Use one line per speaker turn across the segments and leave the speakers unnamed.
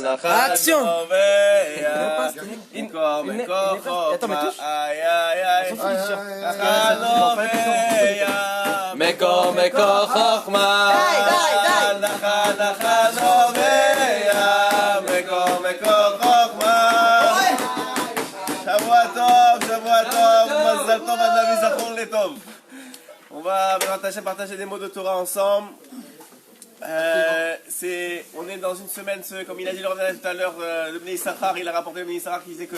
Action.
On va partager des mots de Torah ensemble. On est dans une semaine, comme il a dit tout à l'heure, le Bnei Issachar, il a rapporté le Bnei Issachar qui disait que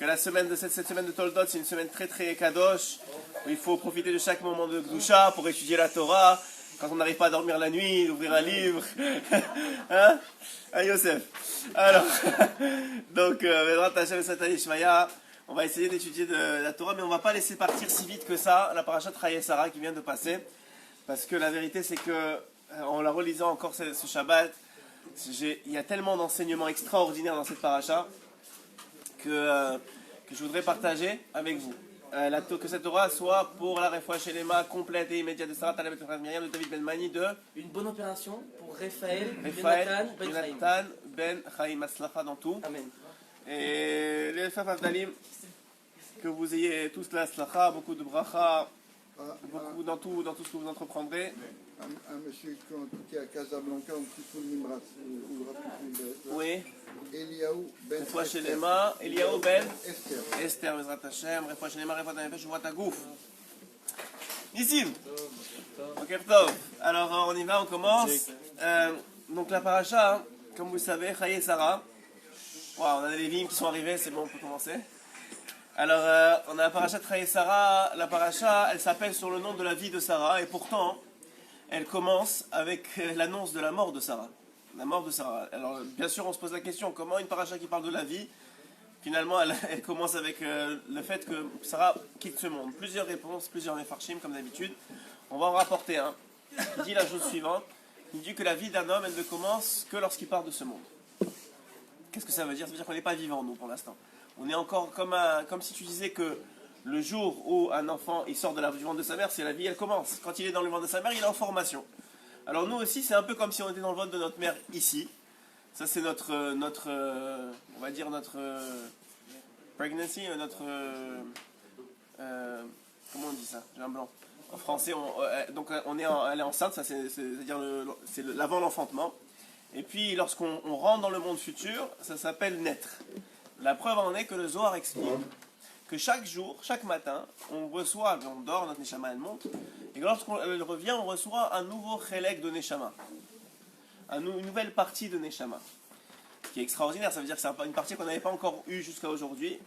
la semaine de cette semaine de Toldot, c'est une semaine très très kadosh, où il faut profiter de chaque moment de Gdusha pour étudier la Torah, quand on n'arrive pas à dormir la nuit, ouvrir un livre. Hein? Ah, Yosef. Alors, donc, Vedrat Hashem Satan Ishmaya, on va essayer d'étudier de la Torah, mais on ne va pas laisser partir si vite que ça la parashat Chayei Sarah qui vient de passer, parce que la vérité c'est que en la relisant encore ce Shabbat, il y a tellement d'enseignements extraordinaires dans cette paracha que je voudrais partager avec vous. Que cette Torah soit pour la Refoua Shelema complète et immédiate de Sarah Taleb et Miriam de David Ben Mani de
une bonne opération pour Raphaël
Jonathan Ben Chaim Aslacha dans tout.
Amen.
Et les Faf Avdalim, que vous ayez tous la Aslacha, beaucoup de bracha, beaucoup dans tout ce que vous entreprendrez.
Un monsieur qui est à Casablanca, un petit peu Nimrat,
oui.
Eliaou Ben
Refoua Shelema, Eliaou Ben Esther, Bezrat Hashem, Refoua Shelema, Refoua Nefesh, Refoua Tagouf. Nissim. Ok, Tov. Alors on y va, on commence. Donc la paracha, hein, comme vous le savez, Chayei Sarah. Wow, on a des Lévim qui sont arrivés, c'est bon, on peut commencer. Alors on a la paracha de Chayei Sarah. La paracha, elle s'appelle sur le nom de la vie de Sarah, et pourtant elle commence avec l'annonce de la mort de Sarah. La mort de Sarah. Alors, bien sûr, on se pose la question, comment une paracha qui parle de la vie, finalement, elle commence avec le fait que Sarah quitte ce monde. Plusieurs réponses, plusieurs mefarshim, comme d'habitude. On va en rapporter un. Il dit la chose suivante. Il dit que la vie d'un homme, elle ne commence que lorsqu'il part de ce monde. Qu'est-ce que ça veut dire? Ça veut dire qu'on n'est pas vivant, nous, pour l'instant. On est encore comme si tu disais que le jour où un enfant il sort du ventre de sa mère, c'est la vie, elle commence. Quand il est dans le ventre de sa mère, il est en formation. Alors nous aussi, c'est un peu comme si on était dans le ventre de notre mère ici. Ça, c'est notre on va dire notre pregnancy, comment on dit ça? J'ai un blanc. En français, elle est enceinte, ça c'est-à-dire c'est l'avant l'enfantement. Et puis, lorsqu'on rentre dans le monde futur, ça s'appelle naître. La preuve en est que le Zohar explique que chaque jour, chaque matin, on dort, notre Neshama elle monte, et lorsqu'elle revient, on reçoit un nouveau chélek de Neshama, une nouvelle partie de Neshama, ce qui est extraordinaire. Ça veut dire que c'est une partie qu'on n'avait pas encore eue jusqu'à aujourd'hui,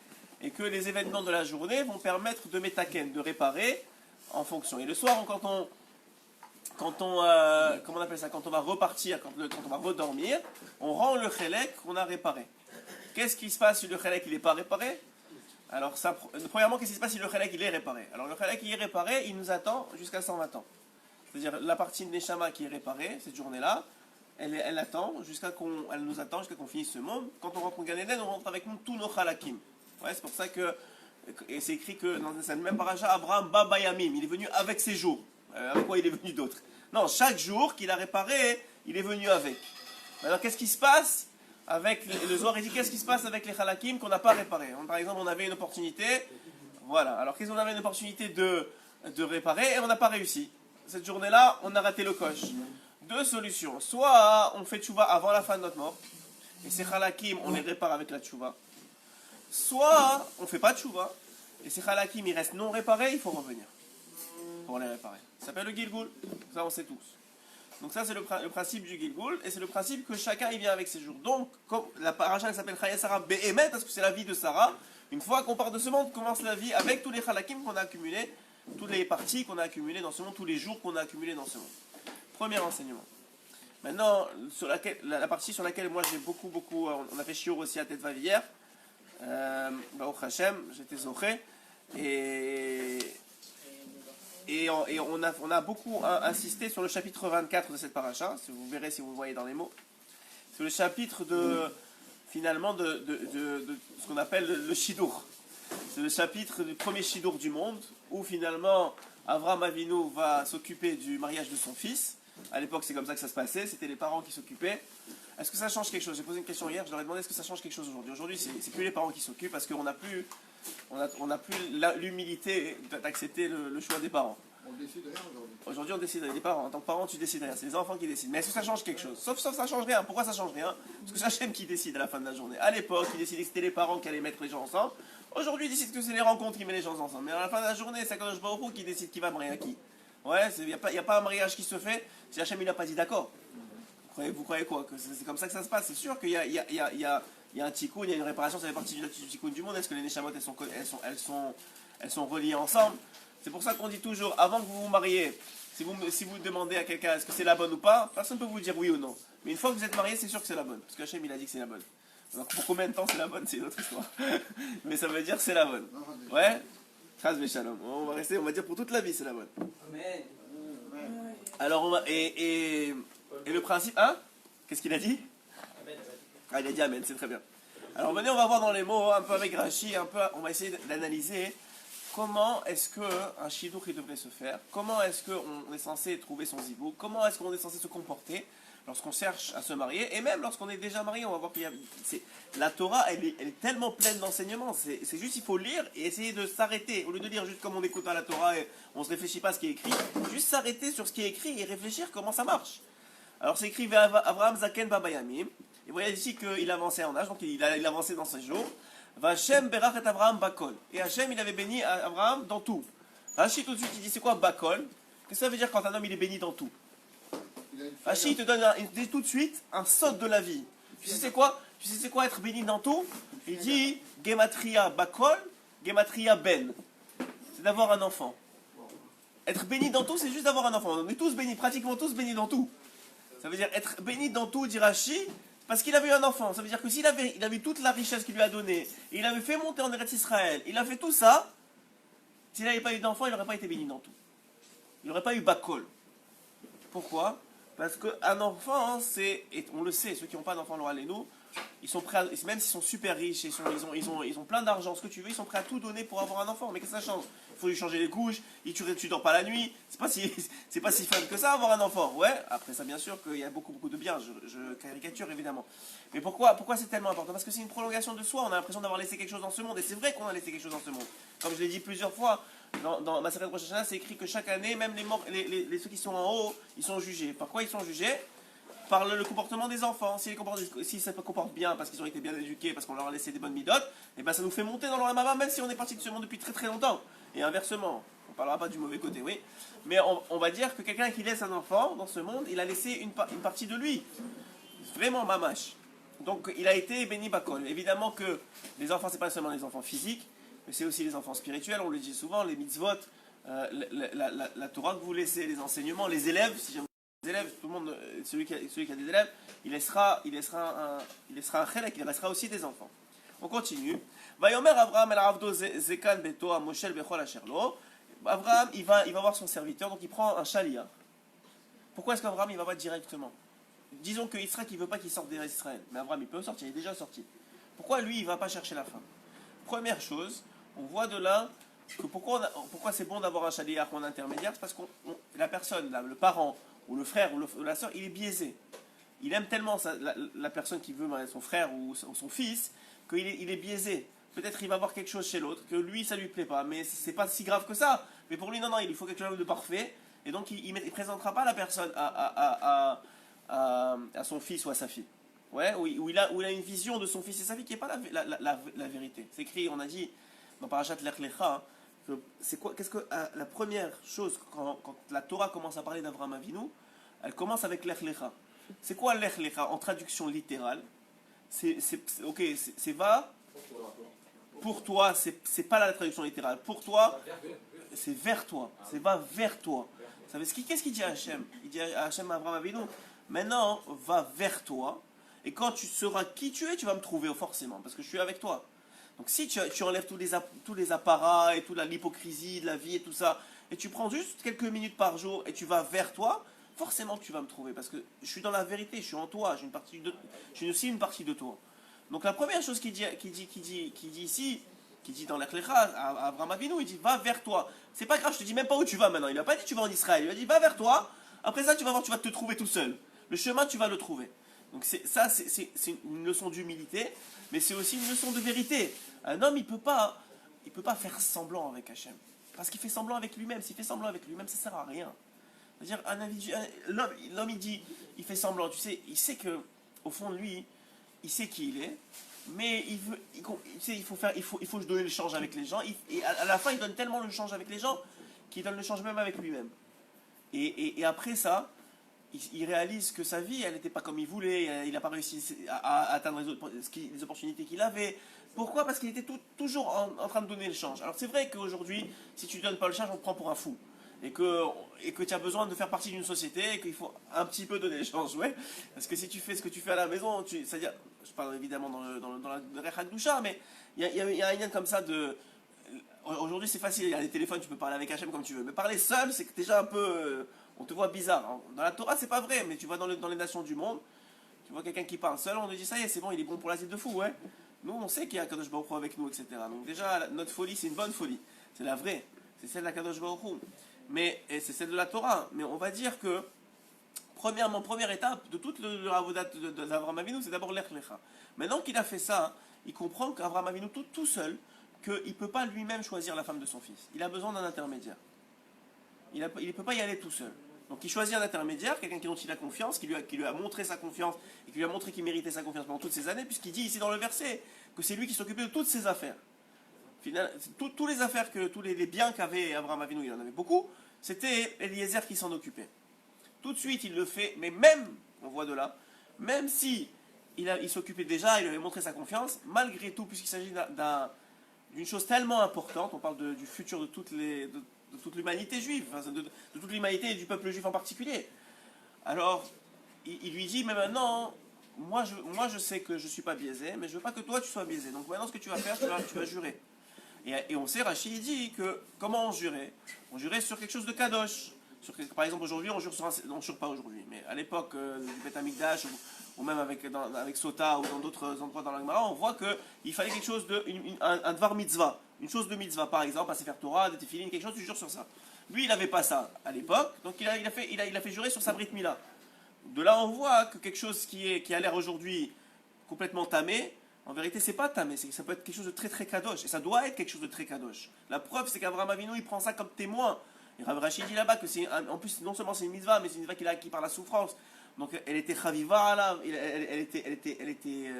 et que les événements de la journée vont permettre de metaken, de réparer en fonction. Et le soir, quand on va repartir, quand on va redormir, on rend le chélek qu'on a réparé. Qu'est-ce qui se passe si le chélek il n'est pas réparé? Alors, premièrement, qu'est-ce qui se passe si le chélek il est réparé? Alors, le chélek il est réparé, il nous attend jusqu'à 120 ans. C'est-à-dire, la partie de Neshama qui est réparée, cette journée-là, elle attend elle nous attend jusqu'à qu'on finisse ce monde. Quand on rentre en Gan Eden, on rentre avec nous tous nos chalakim. Ouais, c'est pour ça que, et c'est écrit que dans cette même paracha, Abraham Baba Yamim, il est venu avec ses jours. Avec quoi il est venu d'autres? Non, chaque jour qu'il a réparé, il est venu avec. Alors, qu'est-ce qui se passe avec le Zohar? Il dit qu'est-ce qui se passe avec les halakim qu'on n'a pas réparés? Par exemple, on avait une opportunité, voilà. Alors qu'est-ce qu'on avait une opportunité de réparer et on n'a pas réussi. Cette journée-là, on a raté le coche. Deux solutions. Soit on fait tchouva avant la fin de notre mort, et ces halakim, on les répare avec la tchouva. Soit on ne fait pas de tchouva, et ces halakim, ils restent non réparés, il faut revenir pour les réparer. Ça s'appelle le Gilgul, ça on sait tous. Donc ça c'est le principe du Gilgul, et c'est le principe que chacun il vient avec ses jours. Donc comme la paracha elle s'appelle Chayei Sarah Be'emet, parce que c'est la vie de Sarah. Une fois qu'on part de ce monde, commence la vie avec tous les halakim qu'on a accumulés, toutes les parties qu'on a accumulées dans ce monde, tous les jours qu'on a accumulés dans ce monde. Premier enseignement. Maintenant, sur la partie sur laquelle moi j'ai beaucoup, on a fait shiur aussi à Tetvav hier, Baruch Hashem, j'étais zoché, et on a beaucoup insisté sur le chapitre 24 de cette paracha, si vous verrez, si vous voyez dans les mots. C'est le chapitre finalement de ce qu'on appelle le Shidur. C'est le chapitre du premier Shidur du monde, où finalement Avraham Avinu va s'occuper du mariage de son fils. À l'époque, c'est comme ça que ça se passait, c'était les parents qui s'occupaient. Est-ce que ça change quelque chose? J'ai posé une question hier, je leur ai demandé est-ce que ça change quelque chose aujourd'hui. Aujourd'hui, c'est plus les parents qui s'occupent parce qu'on n'a plus, on a plus l'humilité d'accepter le choix des parents.
On décide rien aujourd'hui.
Aujourd'hui, on décide, les parents, en tant que parent, tu décides rien, c'est les enfants qui décident. Mais est-ce que ça change quelque chose? Sauf ça change rien. Pourquoi ça change rien? Parce que c'est Hachem qui décide à la fin de la journée. À l'époque, il décidait que c'était les parents qui allaient mettre les gens ensemble. Aujourd'hui, il décide que c'est les rencontres qui mettent les gens ensemble. Mais à la fin de la journée, c'est Kadosh Baruch Hu qui décide qui va marier à qui. Ouais, il n'y a pas un mariage qui se fait si Hachem il n'a pas dit d'accord. Vous croyez quoi? Que c'est comme ça que ça se passe? C'est sûr qu'il y a un tikkun, il y a une réparation, ça fait partie du tikkun du monde. Est-ce que les neshamot elles sont reliées ensemble? C'est pour ça qu'on dit toujours, avant que vous vous mariez, si vous demandez à quelqu'un est-ce que c'est la bonne ou pas, personne ne peut vous dire oui ou non. Mais une fois que vous êtes marié, c'est sûr que c'est la bonne. Parce qu'Hachem il a dit que c'est la bonne. Donc pour combien de temps c'est la bonne, c'est une autre histoire. Mais ça veut dire que c'est la bonne. Ouais? Chas v'shalom. On va dire pour toute la vie c'est la bonne.
Amen.
Alors et le principe, hein? Qu'est-ce qu'il a dit?
Amen.
Ah, il a dit amen, c'est très bien. Alors venez, on va voir dans les mots, un peu avec Rashi, on va essayer d'analyser comment est-ce qu'un shidduch il devrait se faire, comment est-ce qu'on est censé trouver son zibou, comment est-ce qu'on est censé se comporter lorsqu'on cherche à se marier, et même lorsqu'on est déjà marié, on va voir qu'il y a... La Torah, elle est tellement pleine d'enseignements, c'est juste il faut lire et essayer de s'arrêter, au lieu de lire juste comme on écoute à la Torah et on ne se réfléchit pas à ce qui est écrit, juste s'arrêter sur ce qui est écrit et réfléchir comment ça marche. Alors c'est écrit Avraham Zaken Babayamim, et vous voyez ici qu'il avançait en âge, donc il avançait dans ses jours. Vachem berach et Avraham bakol. Et Hachem il avait béni Avraham dans tout. Rashi tout de suite il dit c'est quoi bakol? Qu'est-ce que ça veut dire quand un homme il est béni dans tout? Rashi il te donne il dit tout de suite un saut de la vie. Tu sais c'est quoi? Tu sais c'est quoi être béni dans tout? Il dit gematria bakol, gematria ben. C'est d'avoir un enfant. Être béni dans tout c'est juste d'avoir un enfant. On est tous bénis, pratiquement tous bénis dans tout. Ça veut dire être béni dans tout, dit Rashi, parce qu'il avait eu un enfant. Ça veut dire que s'il avait, il avait toute la richesse qu'il lui a donnée, il avait fait monter en Eretz Israël, il a fait tout ça, s'il n'avait pas eu d'enfant, il n'aurait pas été béni dans tout. Il n'aurait pas eu Bakol. Pourquoi? Parce qu'un enfant, et on le sait, ceux qui n'ont pas d'enfant, nous, ils sont prêts, même s'ils sont super riches, ils ont plein d'argent, ce que tu veux, ils sont prêts à tout donner pour avoir un enfant. Mais qu'est-ce que ça change? Il faut lui changer les couches, tu dors pas la nuit, c'est pas si fun que ça avoir un enfant. Ouais, après ça bien sûr qu'il y a beaucoup de bien, je caricature évidemment. Mais pourquoi c'est tellement important? Parce que c'est une prolongation de soi, on a l'impression d'avoir laissé quelque chose dans ce monde, et c'est vrai qu'on a laissé quelque chose dans ce monde. Comme je l'ai dit plusieurs fois, dans Maseret Rosh Hashanah, c'est écrit que chaque année, même les morts, ceux qui sont en haut, ils sont jugés. Par quoi ils sont jugés? Par le comportement des enfants. S'ils se comportent bien parce qu'ils ont été bien éduqués, parce qu'on leur a laissé des bonnes midotes, et ben ça nous fait monter dans leur mama, même si on est parti de ce monde depuis très très longtemps. Et inversement, on parlera pas du mauvais côté, oui. Mais on va dire que quelqu'un qui laisse un enfant dans ce monde, il a laissé une partie de lui. Vraiment mamache. Donc il a été béni bakol. Évidemment que les enfants, c'est pas seulement les enfants physiques, mais c'est aussi les enfants spirituels, on le dit souvent, les mitzvot, la Torah que vous laissez, les enseignements, les élèves, si j'aime les élèves, tout le monde, celui qui a des élèves, il laissera un chélek, il restera aussi des enfants. On continue. Vayomer Avraham el Avdo Zekan Beto Moshel Bechol Asherlo. Avraham, il va voir son serviteur, donc il prend un chalia. Pourquoi est-ce qu'Avraham il va pas directement? Disons que Israël ne veut pas qu'il sorte d'Israël, mais Avraham il peut sortir, il est déjà sorti. Pourquoi lui il va pas chercher la femme? Première chose, on voit de là que pourquoi c'est bon d'avoir un chalia ou un intermédiaire, c'est parce que la personne, le parent ou le frère ou la soeur, il est biaisé. Il aime tellement la personne qui veut son frère ou son fils qu'il est biaisé. Peut-être il va voir quelque chose chez l'autre, que lui ça lui plaît pas, mais c'est pas si grave que ça. Mais pour lui, non, il faut quelque chose de parfait, et donc il ne présentera pas la personne à son fils ou à sa fille. Ouais, où il a une vision de son fils et sa fille qui n'est pas la vérité. C'est écrit, on a dit dans Parashat Lech Lecha, qu'est-ce que la première chose quand la Torah commence à parler d'Avraham Avinu, elle commence avec Lech Lecha. C'est quoi Lech Lecha en traduction littérale? C'est va pour toi, c'est pas la traduction littérale. Pour toi, c'est vers toi. C'est va vers toi. Qu'est-ce qu'il dit à Hachem? Il dit à Hachem à Avraham Avinu, maintenant va vers toi, et quand tu sauras qui tu es, tu vas me trouver forcément, parce que je suis avec toi. Donc si tu enlèves tous les apparats et toute l'hypocrisie de la vie et tout ça, et tu prends juste quelques minutes par jour et tu vas vers toi, forcément que tu vas me trouver, parce que je suis dans la vérité, je suis en toi, je suis aussi une partie de toi. Donc la première chose qu'il dit ici, qui dit dans l'Ech Lecha à Avraham Avinu, il dit va vers toi. C'est pas grave, je te dis même pas où tu vas maintenant. Il n'a pas dit tu vas en Israël, il a dit va vers toi. Après ça tu vas voir, tu vas te trouver tout seul. Le chemin tu vas le trouver. Donc c'est une leçon d'humilité, mais c'est aussi une leçon de vérité. Un homme, il peut pas faire semblant avec Hachem. Parce qu'il fait semblant avec lui-même. S'il fait semblant avec lui-même, ça sert à rien. C'est-à-dire, l'homme, il dit, il fait semblant. Tu sais, il sait que, au fond de lui, il sait qui il est, mais tu sais, il faut donner le change avec les gens. Et à la fin, il donne tellement le change avec les gens qu'il donne le change même avec lui-même. Et après ça, il réalise que sa vie, elle n'était pas comme il voulait. Il n'a pas réussi à atteindre les opportunités qu'il avait. Pourquoi? Parce qu'il était toujours en train de donner le change. Alors c'est vrai qu'aujourd'hui, si tu ne donnes pas le change, on te prend pour un fou. Et que tu as besoin de faire partie d'une société et qu'il faut un petit peu donner le change, ouais. Parce que si tu fais ce que tu fais à la maison, c'est-à-dire, je parle évidemment dans la Rech HaKdusha, mais il y a un lien comme ça de... Aujourd'hui c'est facile, il y a des téléphones, tu peux parler avec Hachem comme tu veux. Mais parler seul, c'est déjà un peu... on te voit bizarre. Dans la Torah, c'est pas vrai, mais tu vois dans les nations du monde, tu vois quelqu'un qui parle seul, on te dit ça y est, c'est bon, il est bon pour l'asile de fou, ouais. Nous, on sait qu'il y a un Kadosh Baruch Hu avec nous, etc. Donc déjà, notre folie, c'est une bonne folie. C'est la vraie. C'est celle de la Kadosh Baruch Hu. Et c'est celle de la Torah. Mais on va dire que, première étape de toute le Avodat d'Avraham Avinu, c'est d'abord l'Ech Lecha. Maintenant qu'il a fait ça, il comprend qu'Avraham Avinu, tout seul, qu'il ne peut pas lui-même choisir la femme de son fils. Il a besoin d'un intermédiaire. Il ne peut pas y aller tout seul. Donc il choisit un intermédiaire, quelqu'un dont il a confiance, qui lui a montré sa confiance et qui lui a montré qu'il méritait sa confiance pendant toutes ces années, puisqu'il dit ici dans le verset que c'est lui qui s'occupait de toutes ses affaires. Tous les affaires, tous les biens qu'avait Abraham Avinu, il en avait beaucoup, c'était Eliezer qui s'en occupait. Tout de suite il le fait, mais même, on voit de là, même si il s'occupait déjà, il lui avait montré sa confiance, malgré tout, puisqu'il s'agit d'une chose tellement importante, on parle du futur de toute l'humanité juive, enfin, de toute l'humanité et du peuple juif en particulier. Alors, il lui dit, mais maintenant, moi je sais que je ne suis pas biaisé, mais je ne veux pas que toi tu sois biaisé. Donc maintenant ce que tu vas faire, tu vas jurer. Et on sait, Rachid dit que, comment on jurait? On jurait sur quelque chose de kadosh. Par exemple, aujourd'hui, on jure pas aujourd'hui, mais à l'époque du Beth Amikdash, ou même avec Sota, ou dans d'autres endroits dans la Gemara, on voit qu'il fallait quelque chose un dvar mitzvah. Une chose de mitzvah, par exemple, à Sefer Torah, des tefilin, quelque chose, tu jures sur ça. Lui, il n'avait pas ça à l'époque, donc il a fait jurer sur sa Brit Mila. De là, on voit que quelque chose qui a l'air aujourd'hui complètement tamé, en vérité, c'est pas tamé, ça peut être quelque chose de très très kadosh, et ça doit être quelque chose de très kadosh. La preuve, c'est qu'Avraham Avinu, il prend ça comme témoin. Et Rav Rachid dit là-bas que en plus, non seulement c'est une mitzvah, mais c'est une mitzvah qu'il a acquis par la souffrance. Donc elle était chaviva là, elle était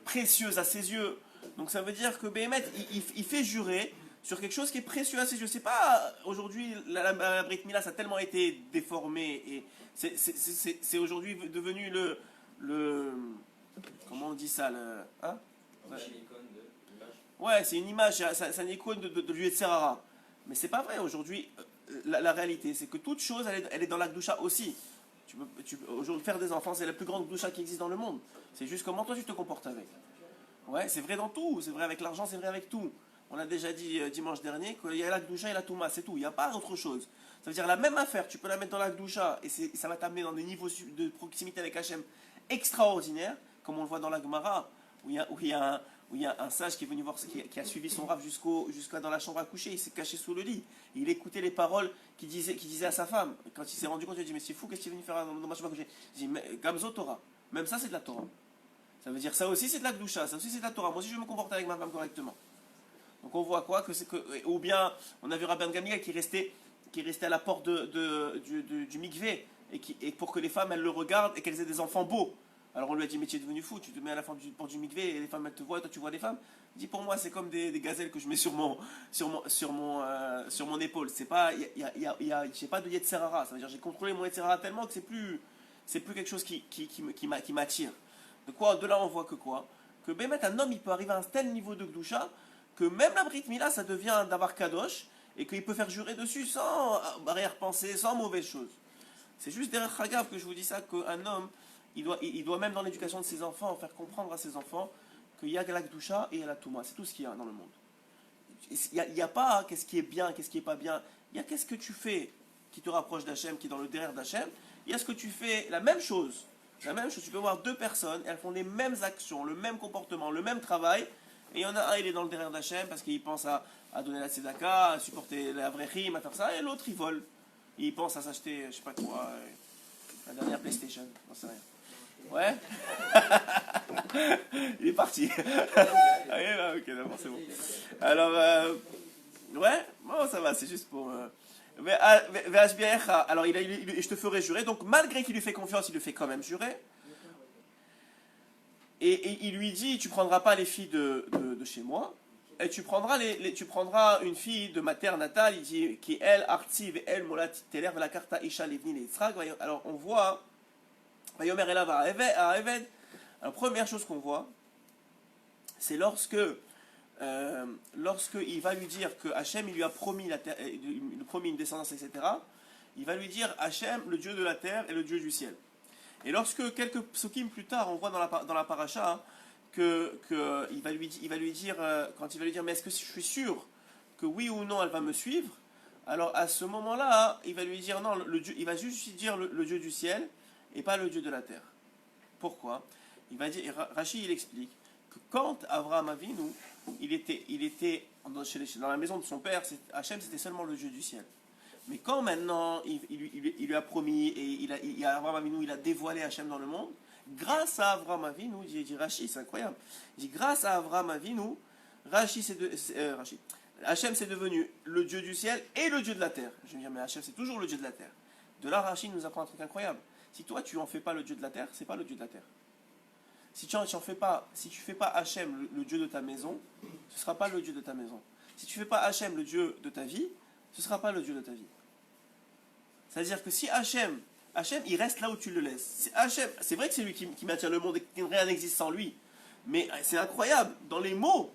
précieuse à ses yeux. Donc ça veut dire que Béhémet, il fait jurer sur quelque chose qui est précieux à ses yeux. C'est pas aujourd'hui, la Brit Mila, ça a tellement été déformé, et c'est aujourd'hui devenu le comment on dit ça, hein? Ouais, c'est une image, c'est une icône de l'Yetzirara. Mais c'est pas vrai, aujourd'hui, la réalité, c'est que toute chose, elle est dans la Gdusha aussi. Aujourd'hui, faire des enfants, c'est la plus grande Gdusha qui existe dans le monde. C'est juste comment toi tu te comportes avec. Ouais, c'est vrai dans tout, c'est vrai avec l'argent, c'est vrai avec tout. On a déjà dit dimanche dernier qu'il y a la Gdusha et la Touma, c'est tout, il n'y a pas autre chose. Ça veut dire la même affaire, tu peux la mettre dans la Gdusha et ça va t'amener dans des niveaux de proximité avec Hachem extraordinaires, comme on le voit dans la Gemara, où il y a un sage qui est venu voir, qui a suivi son rave jusqu'à dans la chambre à coucher, il s'est caché sous le lit. Et il écoutait les paroles qu'il disait à sa femme. Et quand il s'est rendu compte, il a dit, mais c'est fou, qu'est-ce qu'il est venu faire dans ma chambre à coucher? Il dit, Gamzo Torah. Même ça, c'est de la Torah. Ça veut dire, ça aussi, c'est de la Gdusha, ça aussi, c'est de la Torah. Moi aussi, je vais me comporter avec ma femme correctement. Donc on voit quoi ou bien, on a vu Rabban Gamliel qui restait à la porte du mikvé, et pour que les femmes, elles le regardent et qu'elles aient des enfants beaux. Alors on lui a dit, mais tu es devenu fou, tu te mets à la porte du mikvé et les femmes elles te voient et toi tu vois des femmes. Il dit, pour moi c'est comme des gazelles que je mets sur mon épaule. C'est pas, j'ai pas de Yetzerara, ça veut dire j'ai contrôlé mon Yetzerara tellement que c'est plus quelque chose qui m'attire. De là on voit que quoi? Que Bémet, un homme il peut arriver à un tel niveau de Gdusha que même la Brit Mila ça devient d'avoir Kadosh et qu'il peut faire jurer dessus sans arrière-pensée, sans mauvaise chose. C'est juste derrière Chagav que je vous dis ça, qu'un homme il doit même dans l'éducation de ses enfants faire comprendre à ses enfants qu'il y a la Gdusha et il y a la Touma. C'est tout ce qu'il y a dans le monde. Il n'y a pas qu'est-ce qui est bien, qu'est-ce qui n'est pas bien. Il y a qu'est-ce que tu fais qui te rapproche d'Hachem, qui est dans le derrière d'Hachem. Il y a ce que tu fais, la même chose. La même chose, tu peux voir deux personnes, elles font les mêmes actions, le même comportement, le même travail. Et il y en a un, il est dans le derrière d'Hachem parce qu'il pense à donner la tzedaka, à supporter la vraie rime, à faire ça. Et l'autre, il vole. Il pense à s'acheter, je sais pas quoi, la dernière PlayStation, j'en sais rien. Ouais. Il est parti. Ah, il est là, ok, d'accord, c'est bon. Alors, ouais, bon, ça va, c'est juste pour... Alors, je te ferai jurer. Donc, malgré qu'il lui fait confiance, il lui fait quand même jurer. Et il lui dit, tu prendras pas les filles de chez moi, et tu prendras, tu prendras une fille de ma terre natale, il dit, qui est elle, Artiv, et elle, Molat, Teler, la Karta, Isha, Livni, Yitzhak. Alors, on voit, Vayomer Elav à Eved. Alors, première chose qu'on voit, c'est lorsque il va lui dire que Hachem, il lui a promis, promis une descendance, etc., il va lui dire, Hachem, le Dieu de la terre et le Dieu du ciel. Et lorsque quelques psukim plus tard, on voit dans la paracha, hein, il va lui dire, quand il va lui dire, mais est-ce que je suis sûr que oui ou non elle va me suivre? Alors à ce moment-là, il va lui dire non, il va juste dire le Dieu du ciel et pas le Dieu de la terre. Pourquoi? Il va dire, Rashi il explique que quand Avraham Avinu, il était dans la maison de son père, Hachem c'était seulement le Dieu du ciel. Mais quand maintenant il lui a promis et Avraham Avinu il a dévoilé Hachem dans le monde, grâce à Avraham Avinu, dit Rashi, c'est incroyable. Il dit grâce à Avraham Avinu, Hachem c'est devenu le Dieu du ciel et le Dieu de la terre. Je veux dire, mais Hachem c'est toujours le Dieu de la terre. De là, Rashi nous apprend un truc incroyable. Si toi tu en fais pas le Dieu de la terre, c'est pas le Dieu de la terre. Si tu fais pas Hachem le Dieu de ta maison, ce sera pas le Dieu de ta maison. Si tu fais pas Hachem le Dieu de ta vie, ce sera pas le Dieu de ta vie. C'est-à-dire que si Hachem, il reste là où tu le laisses. Hachem, c'est vrai que c'est lui qui maintient le monde et que rien n'existe sans lui. Mais c'est incroyable. Dans les mots,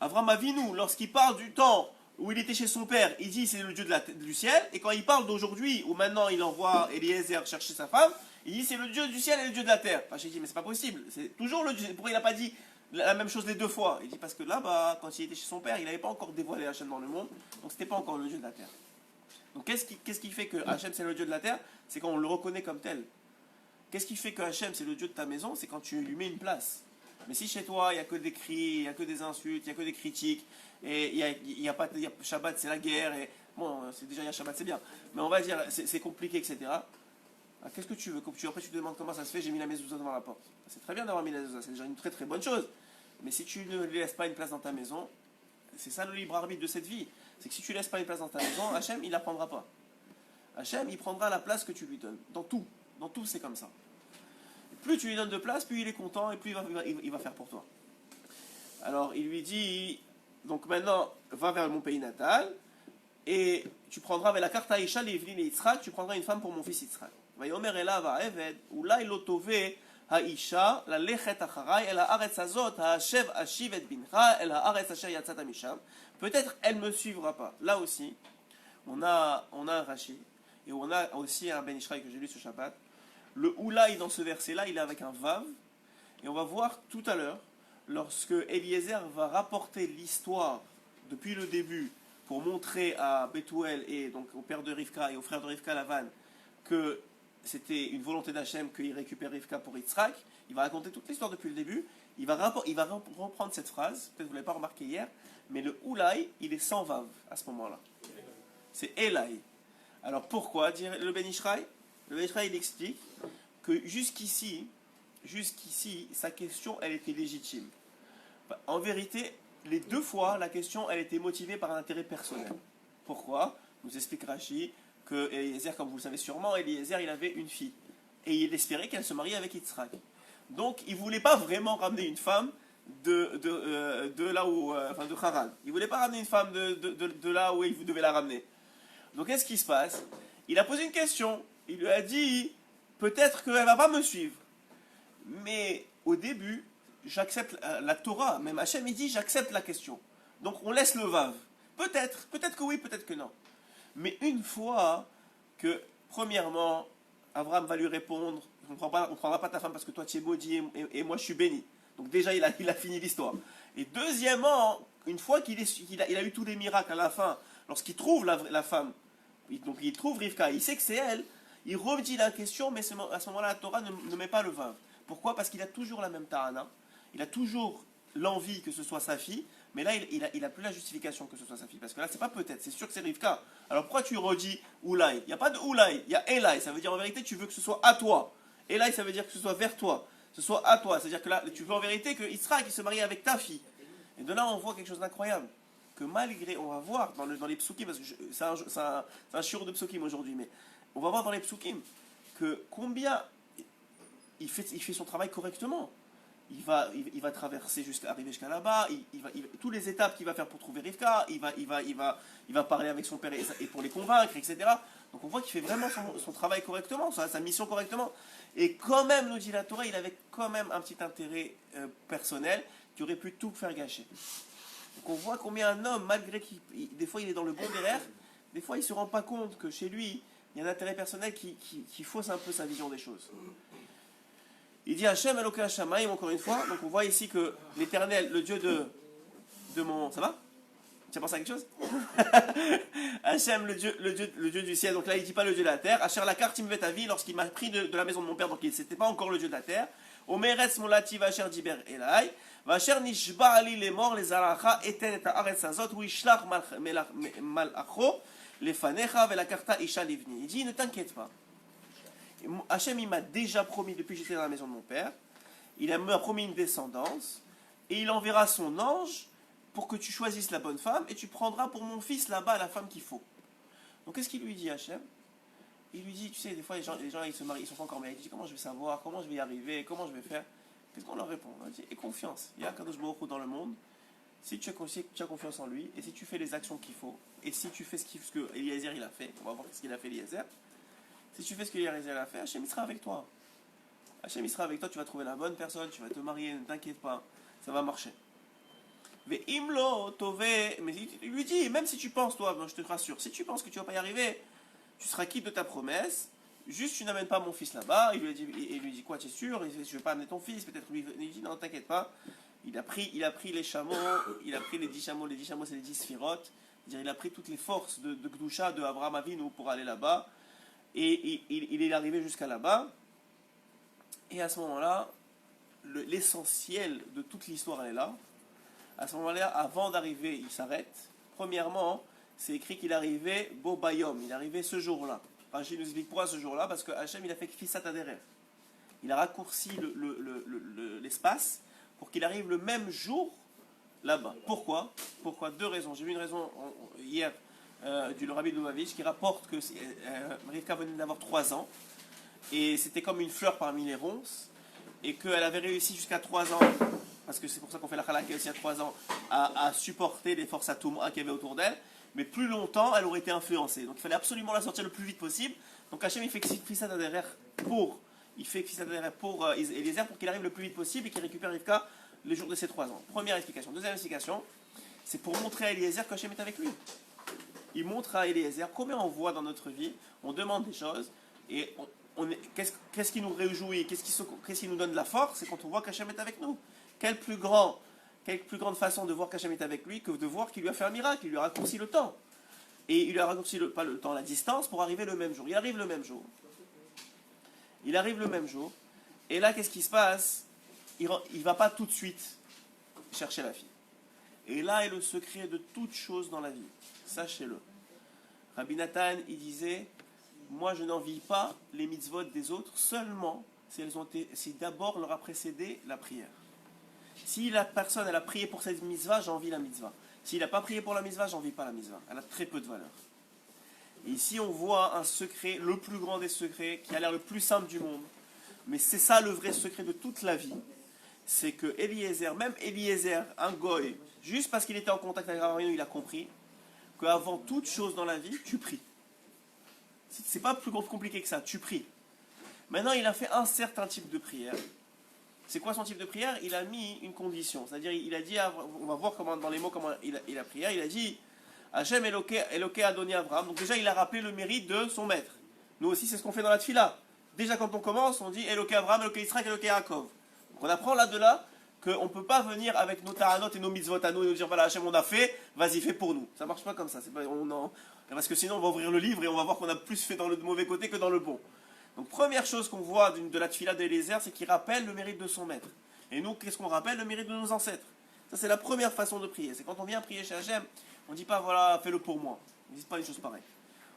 Avraham Avinu, lorsqu'il parle du temps où il était chez son père, il dit c'est le Dieu du ciel. Et quand il parle d'aujourd'hui, où maintenant il envoie Eliezer chercher sa femme, il dit c'est le Dieu du ciel et le Dieu de la terre. Enfin, j'ai dit mais c'est pas possible. C'est toujours le Dieu. Pourquoi il n'a pas dit la même chose les deux fois? Il dit parce que là, quand il était chez son père, il n'avait pas encore dévoilé Hachem dans le monde. Donc c'était pas encore le Dieu de la terre. Donc qu'est-ce qui fait que Hachem c'est le Dieu de la terre? C'est quand on le reconnaît comme tel. Qu'est-ce qui fait que Hachem c'est le Dieu de ta maison? C'est quand tu lui mets une place. Mais si chez toi il n'y a que des cris, il n'y a que des insultes, il n'y a que des critiques, et il y a Shabbat c'est la guerre, et bon, il y a Shabbat c'est bien, mais on va dire c'est compliqué, etc. Qu'est-ce que tu veux? Après tu te demandes comment ça se fait, j'ai mis la mezouza devant la porte. C'est très bien d'avoir mis la mezouza, c'est déjà une très très bonne chose. Mais si tu ne lui laisses pas une place dans ta maison, c'est ça le libre arbitre de cette vie. C'est que si tu ne laisses pas une place dans ta maison, Hachem, il ne la prendra pas. Hachem, il prendra la place que tu lui donnes. Dans tout, c'est comme ça. Et plus tu lui donnes de place, plus il est content et plus il va faire pour toi. Alors, il lui dit, donc maintenant, va vers mon pays natal et tu prendras avec la carte Aïcha, Livni et Yitzhak, tu prendras une femme pour mon fils Yitzhak. Vayomer elav ha'eved, ulai lo tove האישה ללכת אחריי אל הארץ הזאת, השב אשיב את בנך אל הארץ אשר יצאת משם. Peut-être elle ne me suivra pas. Là aussi, on a un Rashi, et on a aussi un Ben Ishraï que j'ai lu ce Shabbat. Le Oulaï dans ce verset-là, il est avec un Vav, et on va voir tout à l'heure, lorsque Eliezer va rapporter l'histoire depuis le début, pour montrer à Bethuel et donc au père de Rivka et au frère de Rivka Lavan, que c'était une volonté d'Hachem qu'il récupère Rivka pour Yitzhak. Il va raconter toute l'histoire depuis le début. Il va reprendre cette phrase, peut-être vous ne l'avez pas remarqué hier, mais le Oulaï, il est sans vav à ce moment-là. C'est Elai. Alors pourquoi dire le Ben Ishraï? Le Ben Ishraï, il explique que jusqu'ici, sa question, elle était légitime. En vérité, les deux fois, la question, elle était motivée par un intérêt personnel. Pourquoi? Nous explique Rashi que Eliezer, comme vous le savez sûrement, Eliezer, il avait une fille. Et il espérait qu'elle se marie avec Yitzhak. Donc, il ne voulait pas vraiment ramener une femme de là où... enfin, de Haran. Il ne voulait pas ramener une femme de là où il devait la ramener. Donc, qu'est-ce qui se passe? Il a posé une question. Il lui a dit, peut-être qu'elle ne va pas me suivre. Mais, au début, j'accepte la Torah. Même Hachem, il dit, j'accepte la question. Donc, on laisse le vav. Peut-être que oui, peut-être que non. Mais une fois que, premièrement, Abraham va lui répondre, on ne prendra pas ta femme parce que toi tu es maudit et moi je suis béni. Donc déjà il a fini l'histoire. Et deuxièmement, une fois qu'il a eu tous les miracles à la fin, lorsqu'il trouve la femme, donc il trouve Rivka, il sait que c'est elle, il redit la question, mais à ce moment-là la Torah ne met pas le vav. Pourquoi? Parce qu'il a toujours la même ta'ana, il a toujours l'envie que ce soit sa fille, mais là il a plus la justification que ce soit sa fille, parce que là c'est pas peut-être, c'est sûr que c'est Rivka. Alors pourquoi tu redis Oulaï? Il n'y a pas de Oulaï, il y a Elai, ça veut dire en vérité tu veux que ce soit à toi. Et là, ça veut dire que ce soit vers toi, ce soit à toi. C'est-à-dire que là, tu veux en vérité que Israël qui se marie avec ta fille. Et de là, on voit quelque chose d'incroyable. Que malgré, on va voir dans les psukim, parce que c'est un shiur de psukim aujourd'hui, mais on va voir dans les psukim que combien il fait son travail correctement. Il va traverser arriver jusqu'à là-bas, toutes les étapes qu'il va faire pour trouver Rivka, il va parler avec son père et pour les convaincre, etc. Donc on voit qu'il fait vraiment son travail correctement, sa mission correctement. Et quand même, nous dit la Torah, il avait quand même un petit intérêt personnel qui aurait pu tout faire gâcher. Donc on voit combien un homme, malgré des fois il est dans le bon derrière, des fois il ne se rend pas compte que chez lui, il y a un intérêt personnel qui fausse un peu sa vision des choses. Il dit Hachem Eloka Hashamayim, encore une fois. Donc on voit ici que l'Éternel, le Dieu de mon... Ça va? Tu as pensé à quelque chose? Hachem, le Dieu du ciel. Donc là il ne dit pas le Dieu de la terre. Asher la carte il me fait ta vie lorsqu'il m'a pris de la maison de mon père. Donc c'était pas encore le Dieu de la terre. Omeretz molati Vasher diber elai. Vasher nishba ali les morts les aracha eten et haaretz azot ou ishlach malacho lefanecha vela karta isha livni. Il dit ne t'inquiète pas. Hachem il m'a déjà promis depuis que j'étais dans la maison de mon père, il m'a promis une descendance et il enverra son ange pour que tu choisisses la bonne femme et tu prendras pour mon fils là-bas la femme qu'il faut. Donc qu'est-ce qu'il lui dit Hachem? Il lui dit, tu sais, des fois les gens ils se marient, ils sont pas encore mariés, il dit comment je vais savoir, comment je vais y arriver, comment je vais faire? Qu'est-ce qu'on leur répond? On dit, aie confiance, il y a Kadosh Baruch Hu dans le monde, si tu as confiance en lui et si tu fais les actions qu'il faut et si tu fais ce que Eliezer il a fait, on va voir ce qu'il a fait Eliezer. Si tu fais ce que Eliezer a fait, Hachem il sera avec toi. Hachem il sera avec toi, tu vas trouver la bonne personne, tu vas te marier, ne t'inquiète pas, ça va marcher. Mais imlo tové, mais il lui dit, même si tu penses, toi, je te rassure, si tu penses que tu vas pas y arriver, tu seras quitte de ta promesse, juste tu n'amènes pas mon fils là-bas. Il lui dit quoi, tu es sûr? Il dit, je vais pas amener ton fils, peut-être lui. Il dit non, t'inquiète pas. Il a pris les chameaux, il a pris les 10 chameaux, c'est les 10 sphirotes. Il a pris toutes les forces de Gdusha, de Abraham Avinu pour aller là-bas. Et il est arrivé jusqu'à là-bas. Et à ce moment-là, l'essentiel de toute l'histoire, elle est là. À ce moment-là, avant d'arriver, il s'arrête. Premièrement, c'est écrit qu'il arrivait Bo Bayom. Il est arrivé ce jour-là. Rachid nous explique pourquoi ce jour-là, parce que Hachem, il a fait Kfisat Aderer. Il a raccourci l'espace pour qu'il arrive le même jour là-bas. Pourquoi? Deux raisons. J'ai vu une raison hier du Rabbi Lubavitch qui rapporte que Rivka venait d'avoir 3 ans et c'était comme une fleur parmi les ronces et qu'elle avait réussi jusqu'à 3 ans, parce que c'est pour ça qu'on fait la halakha aussi à 3 ans, à supporter les forces atouma qu'il y avait autour d'elle, mais plus longtemps elle aurait été influencée. Donc il fallait absolument la sortir le plus vite possible. Donc Hachem il fait Kfisat Aderer pour Eliezer pour qu'il arrive le plus vite possible et qu'il récupère Rivka le jour de ses 3 ans. Première explication. Deuxième explication, c'est pour montrer à Eliezer qu'Hachem est avec lui. Il montre à Eliezer combien on voit dans notre vie, on demande des choses, et qu'est-ce qui nous réjouit, qu'est-ce qui nous donne de la force, c'est quand on voit qu'Hachem est avec nous. Quelle plus grande façon de voir qu'Hachem est avec lui que de voir qu'il lui a fait un miracle, il lui a raccourci le temps. Et il lui a raccourci pas le temps, la distance pour arriver le même jour. Il arrive le même jour. Et là, qu'est-ce qui se passe? Il ne va pas tout de suite chercher la fille. Et là est le secret de toute chose dans la vie. Sachez-le. Rabbi Nathan, il disait, moi je n'envie pas les mitzvot des autres seulement si d'abord leur a précédé la prière. Si la personne elle a prié pour cette mitzvah, j'envie la mitzvah. S'il n'a pas prié pour la mitzvah, j'envie pas la mitzvah. Elle a très peu de valeur. Et ici on voit un secret, le plus grand des secrets, qui a l'air le plus simple du monde. Mais c'est ça le vrai secret de toute la vie. C'est que même Eliezer, un goy, juste parce qu'il était en contact avec Abraham, il a compris qu'avant toute chose dans la vie, tu pries. C'est pas plus compliqué que ça, tu pries. Maintenant, il a fait un certain type de prière. C'est quoi son type de prière? Il a mis une condition. C'est-à-dire, il a dit, on va voir dans les mots comment il a prié. Il a dit, Hachem Eloké Adoni Avraham. Donc déjà, il a rappelé le mérite de son maître. Nous aussi, c'est ce qu'on fait dans la tfila. Déjà, quand on commence, on dit Eloké Avraham, Eloké Israël, Eloké Yaakov. Donc on apprend là de là qu'on ne peut pas venir avec nos taranot et nos mitzvot à nous et nous dire voilà, Hachem, on a fait, vas-y, fais pour nous. Ça ne marche pas comme ça. Parce que sinon, on va ouvrir le livre et on va voir qu'on a plus fait dans le mauvais côté que dans le bon. Donc, première chose qu'on voit de la tfila d'Eliezer, c'est qu'il rappelle le mérite de son maître. Et nous, qu'est-ce qu'on rappelle? Le mérite de nos ancêtres. Ça, c'est la première façon de prier. C'est quand on vient prier chez Hachem, on ne dit pas voilà, fais-le pour moi. On ne dit pas une chose pareille.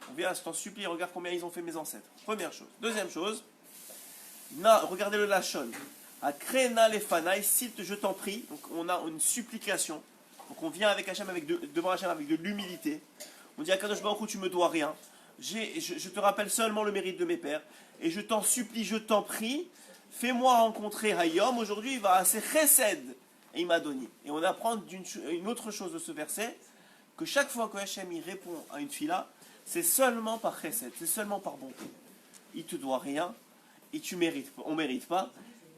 On vient, je t'en supplie, regarde combien ils ont fait mes ancêtres. Première chose. Deuxième chose, regardez le Lachon. Akrena lefanaï, cite je t'en prie. Donc on a une supplication. Donc on vient avec Hachem, devant Hachem avec de l'humilité. On dit à Kadosh Baruch Hu, tu me dois rien. Je te rappelle seulement le mérite de mes pères. Et je t'en supplie, je t'en prie, fais-moi rencontrer Hayom. Aujourd'hui, il va à ses chesed. Et il m'a donné. Et on apprend une autre chose de ce verset, que chaque fois que Hachem il répond à une fila, c'est seulement par chesed, c'est seulement par bonté. Il te doit rien, et on ne mérite pas.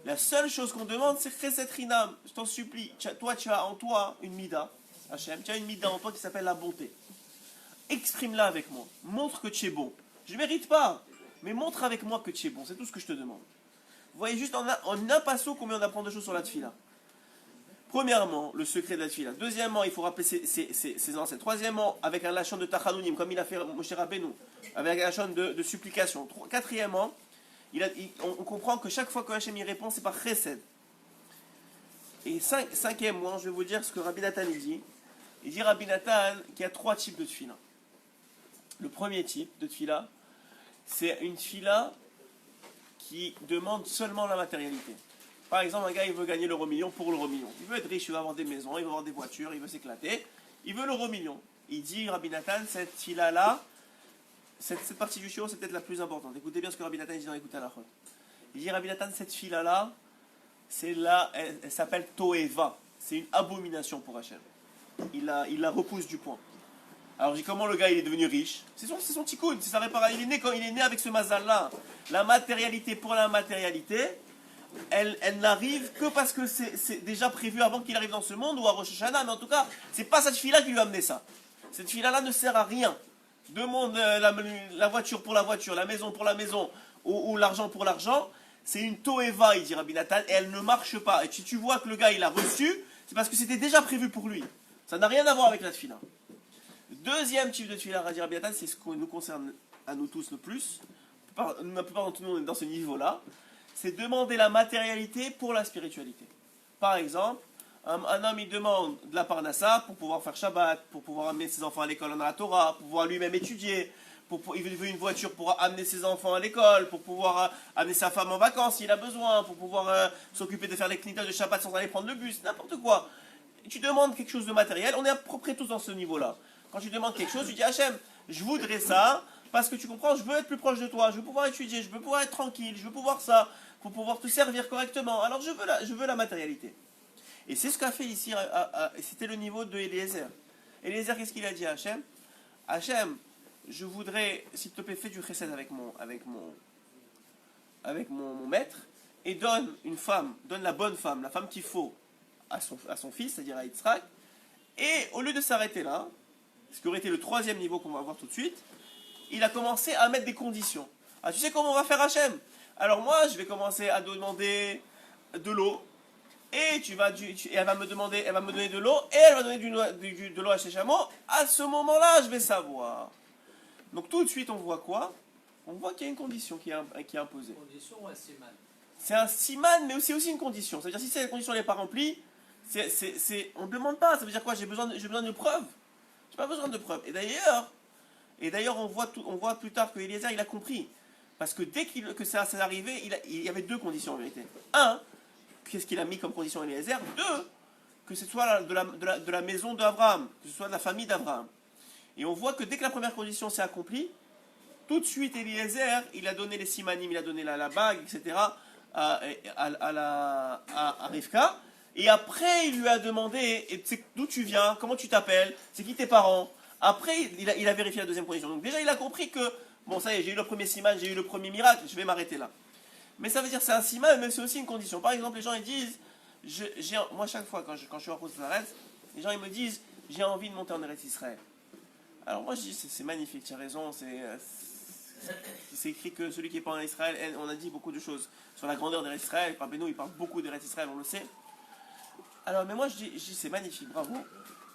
La seule chose qu'on demande, c'est chesed rinam. Je t'en supplie, toi tu as en toi une mida, Hachem, tu as une mida en toi qui s'appelle la bonté. Exprime-la avec moi, montre que tu es bon. Je ne mérite pas, mais montre avec moi que tu es bon, c'est tout ce que je te demande. Vous voyez juste en un passo combien on apprend de choses sur la tfila. Premièrement, le secret de la tfila. Deuxièmement, il faut rappeler ses ancêtres. Troisièmement, avec un lachon de tachadounim, comme il a fait Moshe Rabbeinu, avec un lachon de supplication. Quatrièmement, on comprend que chaque fois que Hachem y répond, c'est par chesed. Et cinquièmement, je vais vous dire ce que Rabbi Nathan dit. Il dit Rabbi Nathan qu'il y a 3 types de tfila. Le premier type de tfila, c'est une tfila qui demande seulement la matérialité. Par exemple, un gars, il veut gagner l'euro million pour l'euro million. Il veut être riche, il veut avoir des maisons, il veut avoir des voitures, il veut s'éclater. Il veut l'euro million. Il dit, Rabbi Nathan, cette tfila-là, cette partie du shiur, c'est peut-être la plus importante. Écoutez bien ce que Rabbi Nathan dit dans Écoutez la Chol. Il dit, Rabbi Nathan, cette tfila-là, elle s'appelle Toeva. C'est une abomination pour Hachem. Il la repousse du point. Alors je dis comment le gars il est devenu riche? C'est son tikkun, c'est sa réparation. Il est né avec ce mazal-là. La matérialité pour la matérialité, elle n'arrive que parce que c'est déjà prévu avant qu'il arrive dans ce monde ou à Rosh Hashanah. Mais en tout cas, c'est pas cette fille-là qui lui a amené ça. Cette fille-là ne sert à rien. Demande la voiture pour la voiture, la maison pour la maison ou l'argent pour l'argent. C'est une toeva, il dit Rabbi Nathan, et elle ne marche pas. Et si tu vois que le gars il a reçu, c'est parce que c'était déjà prévu pour lui. Ça n'a rien à voir avec la tefila. Deuxième type de tefila, Rabbi Nathan, c'est ce qui nous concerne à nous tous le plus. La plupart d'entre nous, on est dans ce niveau-là. C'est demander la matérialité pour la spiritualité. Par exemple, un homme, il demande de la parnassa pour pouvoir faire Shabbat, pour pouvoir amener ses enfants à l'école en la Torah, pour pouvoir lui-même étudier. Il veut une voiture pour amener ses enfants à l'école, pour pouvoir amener sa femme en vacances s'il a besoin, pour pouvoir s'occuper de faire les knitas de Shabbat sans aller prendre le bus, n'importe quoi. Tu demandes quelque chose de matériel, on est à peu près tous dans ce niveau-là. Quand tu demandes quelque chose, tu dis Hachem, je voudrais ça, parce que tu comprends, je veux être plus proche de toi, je veux pouvoir étudier, je veux pouvoir être tranquille, je veux pouvoir ça, pour pouvoir te servir correctement. Alors je veux la matérialité. Et c'est ce qu'a fait ici, c'était le niveau de Eliezer. Eliezer, qu'est-ce qu'il a dit à Hachem? Hachem, je voudrais, s'il te plaît, fais du chesed avec mon maître, et donne la bonne femme, la femme qu'il faut, à son fils, c'est-à-dire à Yitzhak, et au lieu de s'arrêter là, ce qui aurait été le troisième niveau qu'on va voir tout de suite, il a commencé à mettre des conditions. Ah, tu sais comment on va faire Hachem? Alors moi, je vais commencer à demander de l'eau, et elle va me donner de l'eau, et elle va donner de l'eau à ses chameaux. À ce moment-là, je vais savoir. Donc tout de suite, on voit quoi? On voit qu'il y a une condition qui est imposée.
Condition ou un siman?
C'est un siman, mais c'est aussi une condition. C'est-à-dire si cette condition n'est pas remplie, on ne demande pas. Ça veut dire quoi? J'ai besoin de preuves. J'ai pas besoin de preuves. Et d'ailleurs, on voit plus tard que Eliezer, il a compris. Parce que dès que ça s'est arrivé, il y avait 2 conditions en vérité. 1, qu'est-ce qu'il a mis comme condition Eliezer? 2, que ce soit de la maison d'Abraham, que ce soit de la famille d'Abraham. Et on voit que dès que la première condition s'est accomplie, tout de suite Eliezer, il a donné les simanim, il a donné la bague, etc. à Rivka. Et après, il lui a demandé d'où tu viens, comment tu t'appelles, c'est qui tes parents. Après, il a vérifié la deuxième condition. Donc déjà, il a compris que, bon, ça y est, j'ai eu le premier siman, j'ai eu le premier miracle, je vais m'arrêter là. Mais ça veut dire que c'est un siman, mais c'est aussi une condition. Par exemple, les gens, ils disent, moi, chaque fois, quand je suis en route de la les gens, ils me disent, j'ai envie de monter en Eretz Israël. Alors moi, je dis, c'est magnifique, tu as raison, c'est écrit que celui qui est pas en Israël, on a dit beaucoup de choses sur la grandeur d'Eretz Israël. Par Beno, il parle beaucoup d'Eretz Israël, on le sait. Alors, mais moi, je dis c'est magnifique, bravo.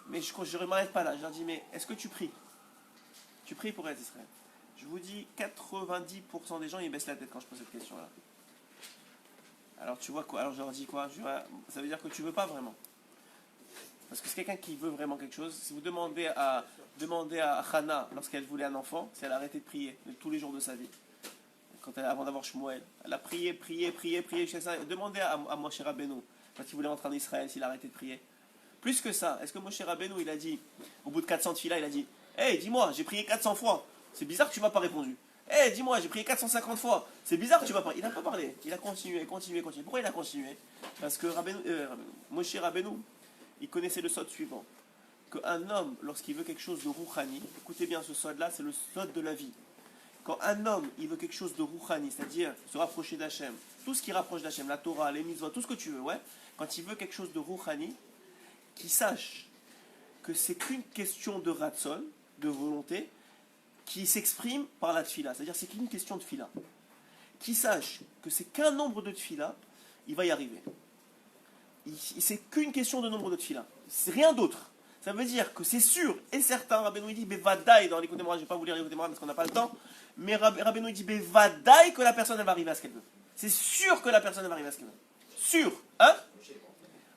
Mais je ne m'arrête pas là. Je leur dis, mais est-ce que tu pries? Tu pries pour Eretz Israël? Je vous dis, 90% des gens, ils baissent la tête quand je pose cette question-là. Alors, tu vois quoi? Alors, je leur dis quoi? Ça veut dire que tu veux pas vraiment. Parce que c'est quelqu'un qui veut vraiment quelque chose. Si vous demandez à Hannah, lorsqu'elle voulait un enfant, si elle a arrêté de prier tous les jours de sa vie. avant d'avoir Shmuel, elle a prié, jusqu'à ça. Demandez à Moshe Rabbeinu, quand il voulait rentrer en Israël, s'il a arrêté de prier. Plus que ça, est-ce que Moshe Rabbeinu, il a dit, au bout de 400 tefila, il a dit, hey, dis-moi, j'ai prié 400 fois, c'est bizarre que tu m'as pas répondu. Hey, dis-moi, j'ai prié 450 fois, c'est bizarre que tu m'as pas... Il n'a pas parlé, il a continué. Pourquoi il a continué? Parce que Moshe Rabbeinu, il connaissait le sod suivant. Qu'un homme, lorsqu'il veut quelque chose de rouhani, écoutez bien ce sod-là, c'est le sod de la vie. Quand un homme, il veut quelque chose de rouhani, c'est-à-dire se rapprocher d'Hachem, tout ce qui rapproche d'Hachem, la Torah, les mitzvot, tout ce que tu veux, ouais, quand il veut quelque chose de rouhani, qu'il sache que c'est qu'une question de ratzon, de volonté, qui s'exprime par la tfila, c'est-à-dire c'est qu'une question de tfila. Qu'il sache que c'est qu'un nombre de tfila, il va y arriver. C'est qu'une question de nombre de tfila, c'est rien d'autre. Ça veut dire que c'est sûr et certain, Rabbeinu dit Bevadaï, dans l'écoute de Moral, je ne vais pas vous lire l'écoute de Moral parce qu'on n'a pas le temps, mais Rabbeinu dit Bevadaï que la personne elle va arriver à ce qu'elle veut. C'est sûr que la personne elle va arriver à ce qu'elle veut. Sûr, hein?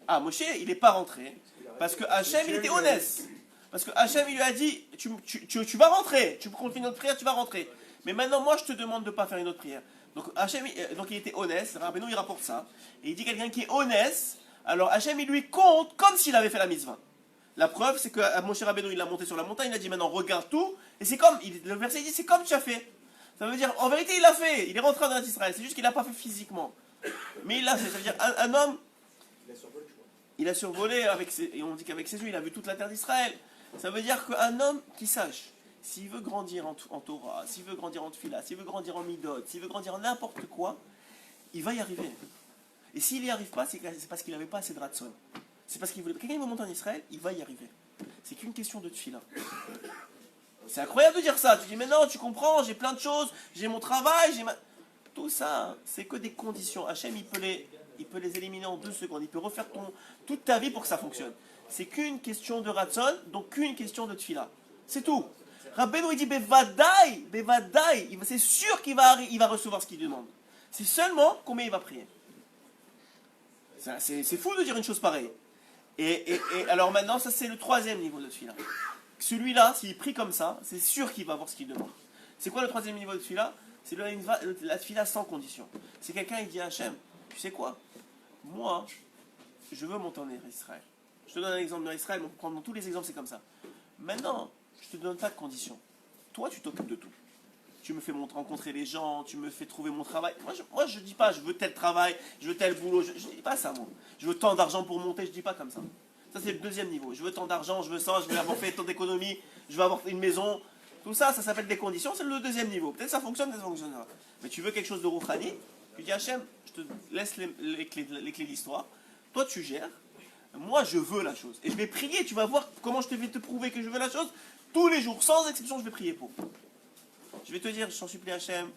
Ah, Moshe, il n'est pas rentré, parce que Hachem, il était honnête. Parce que Hachem, il lui a dit, tu vas rentrer, tu continues notre prière, tu vas rentrer. Mais maintenant, moi, je te demande de ne pas faire une autre prière. Donc, Hachem, donc il était honnête, Rabbeinu, il rapporte ça, et il dit quelqu'un qui est honnête, alors Hachem, il lui compte comme s'il avait fait la mitzvah. La preuve, c'est que Moshe Rabbeinu, il l'a monté sur la montagne, il a dit maintenant regarde tout, et c'est comme, le verset dit c'est comme tu as fait. Ça veut dire, en vérité, il l'a fait, il est rentré dans Israël, c'est juste qu'il n'a pas fait physiquement. Mais il l'a fait, ça veut dire, un homme, il a survolé, et on dit qu'avec ses yeux, il a vu toute la terre d'Israël. Ça veut dire qu'un homme qui sache, s'il veut grandir en Torah, s'il veut grandir en Tfila, s'il veut grandir en Midot, s'il veut grandir en n'importe quoi, il va y arriver. Et s'il n'y arrive pas, c'est parce qu'il n'avait pas assez de ratson. C'est parce qu'il voulait. Quelqu'un veut monter en Israël, il va y arriver. C'est qu'une question de tefila. C'est incroyable de dire ça. Tu dis, mais non, tu comprends, j'ai plein de choses, j'ai mon travail, tout ça, c'est que des conditions. Hachem, il peut les éliminer en 2 secondes. Il peut refaire toute ta vie pour que ça fonctionne. C'est qu'une question de ratson, donc qu'une question de tefila. C'est tout. Rabbeinu, il dit, Bevadaï, c'est sûr qu'il va recevoir ce qu'il demande. C'est seulement combien il va prier. C'est fou de dire une chose pareille. Et alors maintenant, ça c'est le 3e niveau de tefila. Celui-là, s'il prie comme ça, c'est sûr qu'il va avoir ce qu'il demande. C'est quoi le 3e niveau de tefila? C'est la tefila sans condition. C'est quelqu'un qui dit à Hachem, tu sais quoi? Moi, je veux monter en Israël. Je te donne un exemple d'Israël, on peut prendre dans tous les exemples, c'est comme ça. Maintenant, je te donne pas de condition. Toi, tu t'occupes de tout. Tu me fais rencontrer les gens, tu me fais trouver mon travail. Moi, je dis pas, je veux tel travail, je veux tel boulot. Je dis pas ça, moi. Je veux tant d'argent pour monter, je dis pas comme ça. Ça, c'est le 2e niveau. Je veux tant d'argent, je veux ça, je veux avoir fait tant d'économies, je veux avoir une maison. Tout ça, ça s'appelle des conditions, c'est le 2e niveau. Peut-être ça fonctionne, peut-être ça fonctionnera. Mais tu veux quelque chose de rouhani, tu dis Hachem, je te laisse les clés de l'histoire. Toi, tu gères. Moi, je veux la chose. Et je vais prier, tu vas voir comment je vais te prouver que je veux la chose. Tous les jours, sans exception, je vais prier pour. Je vais te dire, je t'en supplie Hachem,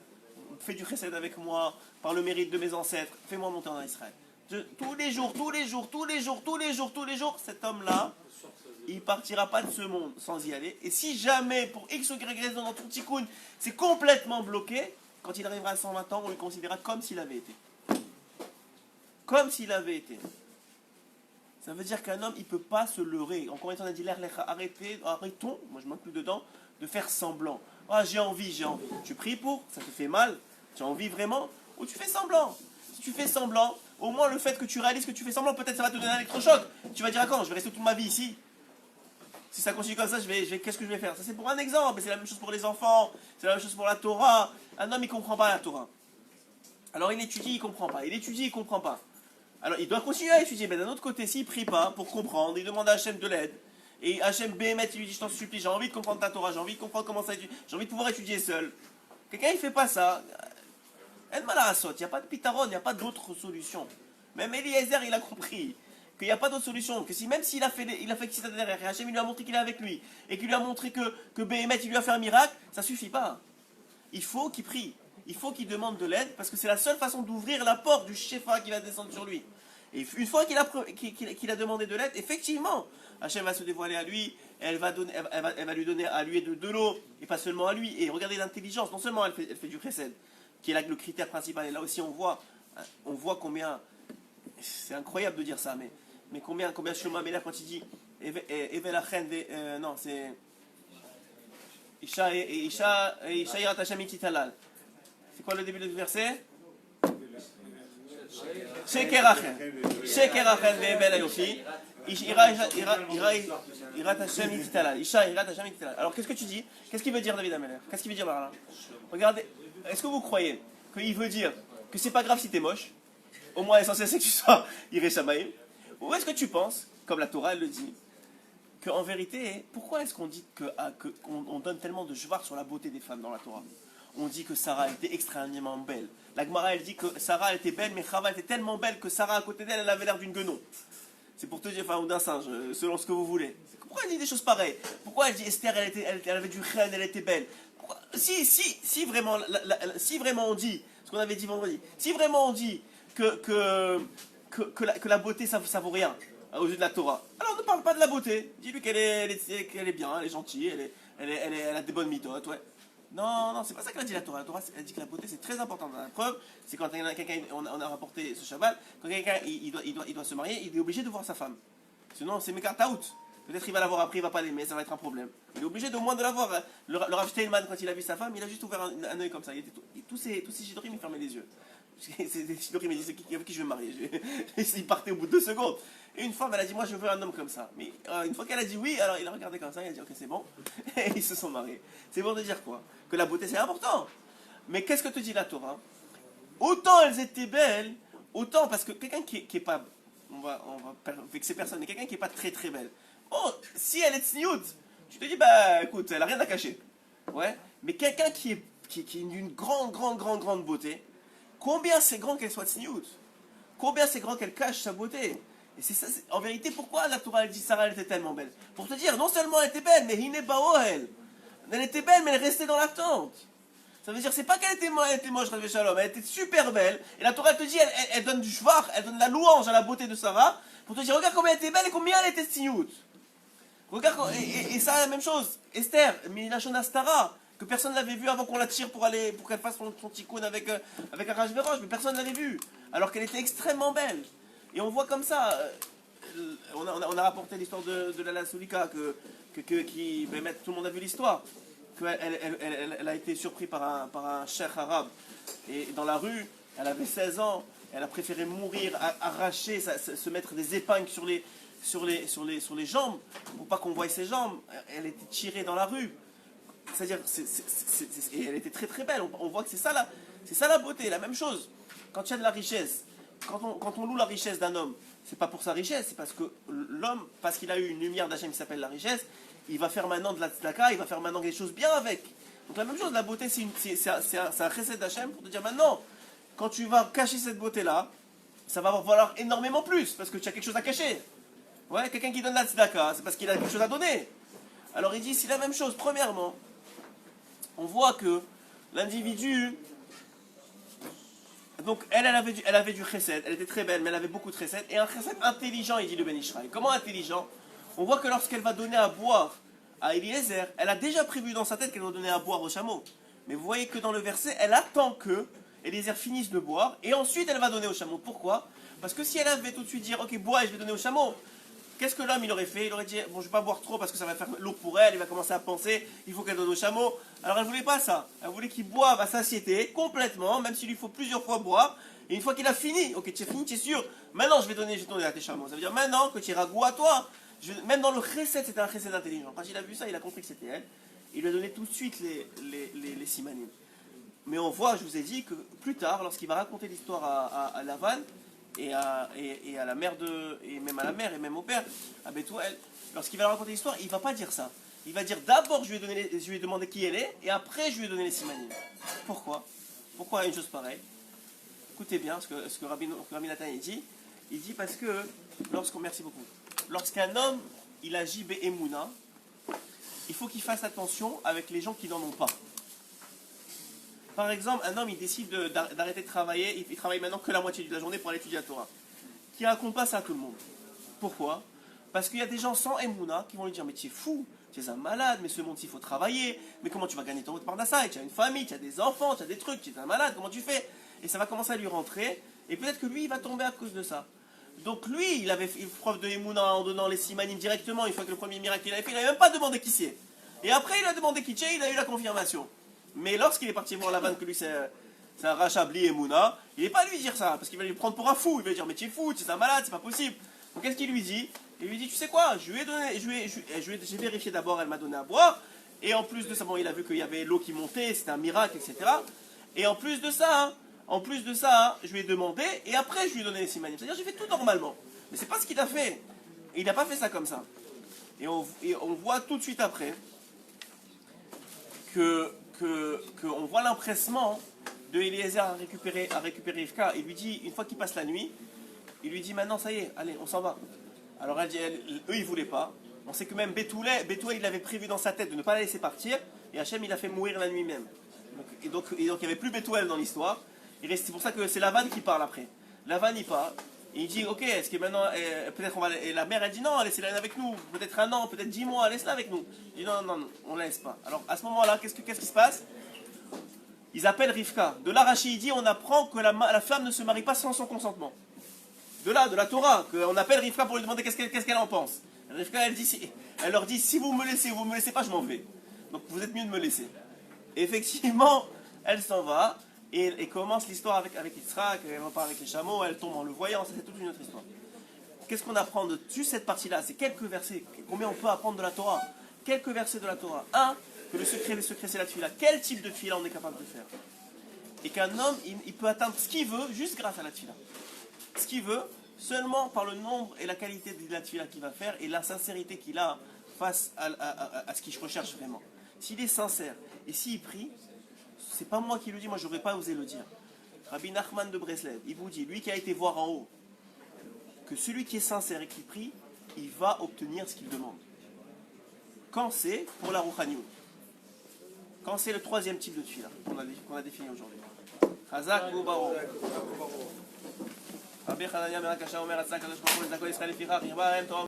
fais du chesed avec moi, par le mérite de mes ancêtres, fais-moi monter en Israël. Tous les jours, cet homme-là, il partira pas de ce monde sans y aller. Et si jamais, pour X ou Y raison dans ton tikkun, c'est complètement bloqué, quand il arrivera à 120 ans, on le considérera comme s'il avait été. Comme s'il avait été. Ça veut dire qu'un homme, il ne peut pas se leurrer. Encore une fois, on a dit arrêtons, moi je m'inclus dedans, de faire semblant. Ah, j'ai envie. Tu pries pour, ça te fait mal, tu as envie vraiment, ou tu fais semblant. Si tu fais semblant, au moins le fait que tu réalises que tu fais semblant, peut-être ça va te donner un électrochoc. Tu vas dire, quand je vais rester toute ma vie ici. Si ça continue comme ça, qu'est-ce que je vais faire? Ça c'est pour un exemple, et c'est la même chose pour les enfants, c'est la même chose pour la Torah. Un homme, il ne comprend pas la Torah. Alors il étudie, il ne comprend pas. Il étudie, il ne comprend pas. Alors il doit continuer à étudier, mais d'un autre côté, s'il ne prie pas pour comprendre, il demande à Hachem de l'aide. Et Hachem Béhémet, il lui dit, je t'en supplie, j'ai envie de comprendre ta Torah, j'ai envie de comprendre comment ça étudie, j'ai envie de pouvoir étudier seul. Quelqu'un, il ne fait pas ça. El Malarasot, il n'y a pas de pitaron, il n'y a pas d'autre solution. Même Eliezer, il a compris qu'il n'y a pas d'autre solution. Que même s'il a fait Kissata derrière, et Hachem, il lui a montré qu'il est avec lui, et qu'il lui a montré que Béhémet, il lui a fait un miracle, ça ne suffit pas. Il faut qu'il prie. Il faut qu'il demande de l'aide, parce que c'est la seule façon d'ouvrir la porte du Shefa qui va descendre sur lui. Et une fois qu'il a demandé de l'aide, effectivement, Hachem va se dévoiler à lui, elle va lui donner à lui de l'eau, et pas seulement à lui. Et regardez l'intelligence, non seulement elle fait du chesed, qui est là le critère principal, et là aussi on voit combien, c'est incroyable de dire ça, mais combien Shlomo Améler, quand il dit, Evel Achen, non, c'est Isha Yirat Hashem Ititalal. C'est quoi le début du verset? Sheker Rachel. Sheker Rachel ve'ebel hayofi. Irat Hashem ititalal. Isha irat Hashem ititalal. Alors qu'est-ce que tu dis? Qu'est-ce qu'il veut dire David Ameller? Qu'est-ce qu'il veut dire par là? Regardez, est-ce que vous croyez qu'il veut dire que c'est pas grave si t'es moche? Au moins l'essentiel c'est que tu sois Iré Shamaïm. Ou est-ce que tu penses, comme la Torah elle le dit, qu'en vérité, pourquoi est-ce qu'on dit qu'on donne tellement de jvar sur la beauté des femmes dans la Torah? On dit que Sarah était extrêmement belle. La Gemara elle dit que Sarah elle était belle, mais Chava était tellement belle que Sarah à côté d'elle, elle avait l'air d'une guenon. C'est pour te dire, enfin, ou d'un singe, selon ce que vous voulez. Pourquoi elle dit des choses pareilles? Pourquoi elle dit Esther, elle avait du chêne, elle était belle? Si vraiment on dit, ce qu'on avait dit vendredi, si vraiment on dit que la beauté ça vaut rien aux yeux de la Torah, alors ne parle pas de la beauté. Dis-lui qu'elle est bien, elle est gentille, elle a des bonnes midotes, ouais. Non, c'est pas ça qu'elle a dit la Torah. La Torah, elle dit que la beauté c'est très important. La preuve, c'est quand quelqu'un, on a rapporté ce Shabbat, quand quelqu'un il doit se marier, il est obligé de voir sa femme. Sinon, c'est mécart out. Peut-être il va la voir après, il va pas l'aimer, ça va être un problème. Il est obligé d'au moins de la voir. Le Rav Steilman, quand il a vu sa femme, il a juste ouvert un œil comme ça. Tous ces shidorim, il fermait les yeux. C'est des shidorim, il dit avec qui je vais me marier. Il partait au bout de 2 secondes. Et une femme, elle a dit, moi je veux un homme comme ça. Mais une fois qu'elle a dit oui, alors il a regardé comme ça, il a dit, ok, c'est bon. Et ils se sont mariés. C'est pour te dire quoi? Que la beauté c'est important. Mais qu'est-ce que te dit la Torah? Autant elles étaient belles, autant parce que quelqu'un qui est pas, on va vexer personne, mais quelqu'un qui est pas très très belle. Oh, si elle est tsniout, tu te dis bah écoute, elle a rien à cacher. Ouais. Mais quelqu'un qui est d'une grande beauté, combien c'est grand qu'elle soit tsniout? Combien c'est grand qu'elle cache sa beauté? Et c'est ça, en vérité, pourquoi la Torah elle dit Sarah elle était tellement belle? Pour te dire, non seulement elle était belle, mais hine baoel. Elle était belle, mais elle restait dans la tente. Ça veut dire, c'est pas qu'elle était moche, Rabbi Shalom, elle était super belle. Et la Torah elle te dit, elle donne du shvar, elle donne la louange à la beauté de Sarah, pour te dire, regarde combien elle était belle et combien elle était tziout. Regarde, et ça, la même chose. Esther, Milachon Astara, que personne n'avait vu avant qu'on la tire pour qu'elle fasse son tikkun avec Arashverosh, mais personne ne l'avait vue, alors qu'elle était extrêmement belle. Et on voit comme ça, on a rapporté l'histoire de Lala Soulika, qui tout le monde a vu l'histoire, qu'elle a été surprise par un cheikh arabe, et dans la rue, elle avait 16 ans, elle a préféré mourir, arracher, se mettre des épingles sur les jambes, pour pas qu'on voie ses jambes. Elle était tirée dans la rue. C'est-à-dire, et elle était très très belle. On voit que c'est ça la beauté. La même chose, quand il y a de la richesse, quand on loue la richesse d'un homme, c'est pas pour sa richesse, c'est parce que l'homme, parce qu'il a eu une lumière d'Hachem qui s'appelle la richesse, il va faire maintenant de la tzedaka, il va faire maintenant des choses bien avec. Donc la même chose, la beauté, c'est un chesed d'Hachem pour te dire maintenant, quand tu vas cacher cette beauté-là, ça va valoir énormément plus, parce que tu as quelque chose à cacher. Ouais, quelqu'un qui donne la tzedaka, c'est parce qu'il a quelque chose à donner. Alors il dit, c'est la même chose. Premièrement, on voit que l'individu, donc elle avait du chesed, elle était très belle, mais elle avait beaucoup de chesed, et un chesed intelligent, il dit le Ben Ishraï. Comment intelligent? On voit que lorsqu'elle va donner à boire à Eliezer, elle a déjà prévu dans sa tête qu'elle va donner à boire au chameau. Mais vous voyez que dans le verset, elle attend que Eliezer finisse de boire, et ensuite elle va donner au chameau. Pourquoi? Parce que si elle avait tout de suite dire, ok, bois et je vais donner au chameau, qu'est-ce que l'homme il aurait fait? Il aurait dit, bon je vais pas boire trop parce que ça va faire lourd pour elle, il va commencer à penser, il faut qu'elle donne au chameau. Alors elle voulait pas ça, elle voulait qu'il boive à satiété, complètement, même s'il lui faut plusieurs fois boire, et une fois qu'il a fini, ok tu es fini, tu es sûr, maintenant je vais donner à tes chameaux. Ça veut dire maintenant que tu iras goût à toi, même dans le chesed, c'était un chesed intelligent. Quand il a vu ça, il a compris que c'était elle, il lui a donné tout de suite les simanim. Mais on voit, je vous ai dit, que plus tard, lorsqu'il va raconter l'histoire à Lavan, et à la mère et même à la mère et même au père, à Bethuel, lorsqu'il va raconter l'histoire, il ne va pas dire ça. Il va dire d'abord je lui ai demandé qui elle est, et après je lui ai donné les simanim. Pourquoi une chose pareille? Écoutez bien ce que Rabbi Nathan dit. Il dit parce que merci beaucoup. Lorsqu'un homme il agit be'emouna, il faut qu'il fasse attention avec les gens qui n'en ont pas. Par exemple, un homme il décide d'arrêter de travailler, il travaille maintenant que la moitié de la journée pour aller étudier la Torah. Qui raconte pas ça à tout le monde. Pourquoi? Parce qu'il y a des gens sans Emouna qui vont lui dire mais tu es fou, tu es un malade, mais ce monde il faut travailler, mais comment tu vas gagner ton route par Nassai? Tu as une famille, tu as des enfants, tu as des trucs, tu es un malade, comment tu fais? Et ça va commencer à lui rentrer, et peut-être que lui il va tomber à cause de ça. Donc lui, il avait preuve de Emouna en donnant les simanim directement, une fois que le premier miracle qu'il avait fait, il n'avait même pas demandé qui c'est. Et après il a demandé qui c'est, il a eu la confirmation. Mais lorsqu'il est parti voir Lavan, que lui c'est un rachat bli et mouna, il n'est pas à lui dire ça, parce qu'il va lui prendre pour un fou, il va lui dire mais tu es fou, tu es un malade, c'est pas possible. Donc qu'est-ce qu'il lui dit? Il lui dit tu sais quoi, j'ai vérifié d'abord, elle m'a donné à boire, et en plus de ça, bon il a vu qu'il y avait l'eau qui montait, c'était un miracle, etc. Et en plus de ça, je lui ai demandé, et après je lui ai donné les simanim. C'est-à-dire j'ai fait tout normalement. Mais c'est pas ce qu'il a fait. Il n'a pas fait ça comme ça. Et on voit tout de suite après qu'on voit l'empressement de Eliezer à récupérer Rivka. Il lui dit, une fois qu'il passe la nuit, il lui dit maintenant ça y est, allez, on s'en va. Alors eux ils voulaient pas. On sait que même Bethuel il avait prévu dans sa tête de ne pas la laisser partir, et Hachem il a fait mourir la nuit même. Donc il n'y avait plus Bethuel dans l'histoire. C'est pour ça que c'est Lavan qui parle après. Lavan il parle. Et il dit ok, est-ce que maintenant peut-être on va. Et la mère elle dit non, laissez-la avec nous. Peut-être un an, peut-être 10 mois, laisse-la avec nous. Il dit non, on la laisse pas. Alors à ce moment-là, qu'est-ce qui se passe? Ils appellent Rivka. De là, Rashi dit on apprend que la femme ne se marie pas sans son consentement. De la Torah, qu'on appelle Rivka pour lui demander qu'est-ce qu'elle en pense. Rivka elle leur dit si vous me laissez pas, je m'en vais. Donc vous êtes mieux de me laisser. Et effectivement, elle s'en va. Et commence l'histoire avec Yitzhak, elle repart avec les chameaux, elle tombe en le voyant, ça c'est toute une autre histoire. Qu'est-ce qu'on apprend de juste cette partie-là? C'est quelques versets. Combien on peut apprendre de la Torah? Quelques versets de la Torah. Un, que le secret c'est la tefila. Quel type de tefila on est capable de faire? Et qu'un homme, il peut atteindre ce qu'il veut juste grâce à la tefila. Ce qu'il veut, seulement par le nombre et la qualité de la tefila qu'il va faire et la sincérité qu'il a face à ce qu'il recherche vraiment. S'il est sincère et s'il prie, c'est pas moi qui le dis, moi j'aurais pas osé le dire. Rabbi Nachman de Breslev, il vous dit, lui qui a été voir en haut, que celui qui est sincère et qui prie, il va obtenir ce qu'il demande. Quand c'est pour la Rouhaniout. Quand c'est le troisième type de tefila qu'on a défini aujourd'hui. Chazak ou Baro. Rabbi Hanania Merakasha Omer Atzak Kadosh Baruch Hu Lezakol Yisrael Lefichach Yirba Harem Torah